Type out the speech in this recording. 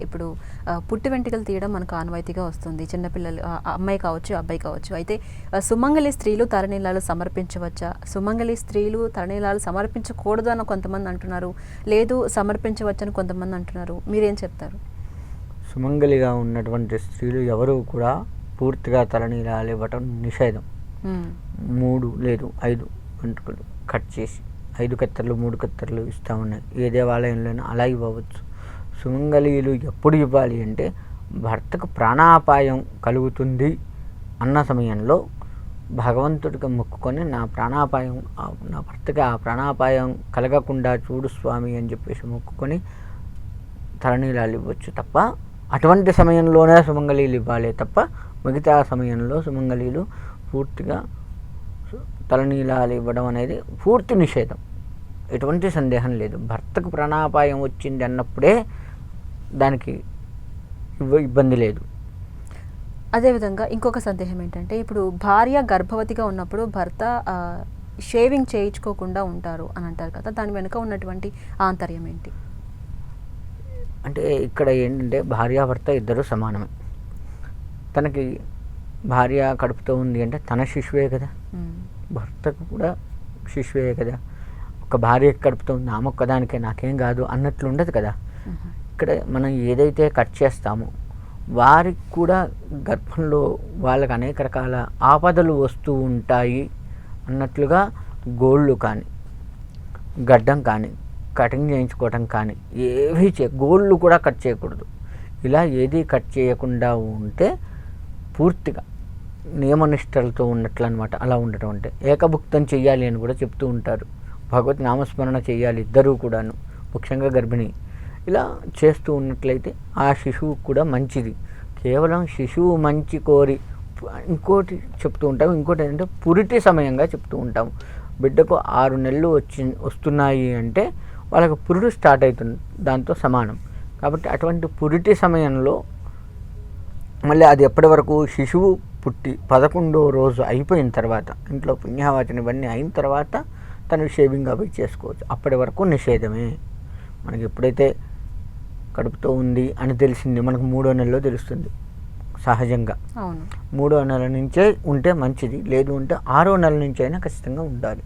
ఇప్పుడు పుట్టి వెంట్రుకలు తీయడం మనకు ఆనవాయితీగా వస్తుంది. చిన్నపిల్లలు అమ్మాయి కావచ్చు, అబ్బాయి కావచ్చు. అయితే సుమంగళి స్త్రీలు తలనీలాలు సమర్పించవచ్చా? సుమంగళి స్త్రీలు తలనీలాలు సమర్పించకూడదు అని కొంతమంది అంటున్నారు. లేదు సమర్పించవచ్చని కొంతమంది అంటున్నారు. మీరేం చెప్తారు? సుమంగళిగా ఉన్నటువంటి స్త్రీలు ఎవరు కూడా పూర్తిగా తలనీలాలు ఇవ్వటం నిషేధం. 3 లేదు 5 వెంట్రుకలు కట్ చేసి 5 కత్తెరలు 3 కత్తెరలు ఇస్తూ ఉన్నాయి. ఏ దేవాలయంలోనైనా అలా ఇవ్వవచ్చు. సుమంగళీలు ఎప్పుడు ఇవ్వాలి అంటే భర్తకు ప్రాణాపాయం కలుగుతుంది అన్న సమయంలో భగవంతుడికి మొక్కుకొని నా భర్తకి ఆ ప్రాణాపాయం కలగకుండా చూడు స్వామి అని చెప్పేసి మొక్కుకొని తలనీలాలు ఇవ్వచ్చు తప్ప అటువంటి సమయంలోనే సుమంగళీలు ఇవ్వాలి తప్ప మిగతా సమయంలో సుమంగళీలు పూర్తిగా తలనీలాలు ఇవ్వడం అనేది పూర్తి నిషేధం. ఎటువంటి సందేహం లేదు. భర్తకు ప్రాణాపాయం వచ్చింది అన్నప్పుడే దానికి ఇబ్బంది లేదు. అదేవిధంగా ఇంకొక సందేహం ఏంటంటే, ఇప్పుడు భార్య గర్భవతిగా ఉన్నప్పుడు భర్త షేవింగ్ చేయించుకోకుండా ఉంటారు అని అంటారు కదా, దాని వెనుక ఉన్నటువంటి ఆంతర్యం ఏంటి? అంటే ఇక్కడ ఏంటంటే భార్యాభర్త ఇద్దరు సమానమే. తనకి భార్య కడుపుతో ఉంది అంటే తన శిశువే కదా, భర్తకు కూడా శిశువే కదా. ఒక భార్య కడుపుతో ఉంది ఆమె ఒక్కదానికే నాకేం కాదు అన్నట్లు ఉండదు కదా. ఇక్కడ మనం ఏదైతే కట్ చేస్తామో వారికి కూడా గర్భంలో వాళ్ళకి అనేక రకాల ఆపదలు వస్తూ ఉంటాయి అన్నట్లుగా గోళ్ళు కానీ గడ్డం కానీ కటింగ్ చేయించుకోవటం కానీ ఏవి గోళ్ళు కూడా కట్ చేయకూడదు. ఇలా ఏది కట్ చేయకుండా ఉంటే పూర్తిగా నియమనిష్టలతో ఉన్నట్లు అనమాట. అలా ఉండటం అంటే ఏకభుక్తం చెయ్యాలి అని కూడా చెప్తూ ఉంటారు. భగవత్ నామస్మరణ చేయాలి ఇద్దరూ కూడాను, ముఖ్యంగా గర్భిణి. ఇలా చేస్తూ ఉన్నట్లయితే ఆ శిశువు కూడా మంచిది. కేవలం శిశువు మంచి కోరి ఇంకోటి చెప్తూ ఉంటాము. ఇంకోటి ఏంటంటే పురిటి సమయంగా చెప్తూ ఉంటాము. బిడ్డకు 6 నెలలు వస్తున్నాయి అంటే వాళ్ళకి పురుడు స్టార్ట్ అవుతుంది, దాంతో సమానం. కాబట్టి అటువంటి పురిటి సమయంలో మళ్ళీ అది ఎప్పటి వరకు శిశువు పుట్టి 11వ రోజు అయిపోయిన తర్వాత, ఇంట్లో పుణ్యవాచన ఇవన్నీ అయిన తర్వాత తను షేవింగ్ అవి చేసుకోవచ్చు. అప్పటి వరకు నిషేధమే. మనకి ఎప్పుడైతే కడుపుతో ఉంది అని తెలిసింది, మనకు 3వ నెలలో తెలుస్తుంది సహజంగా. 3వ నెల నుంచే ఉంటే మంచిది, లేదు అంటే 6వ నెల నుంచి అయినా ఖచ్చితంగా ఉండాలి.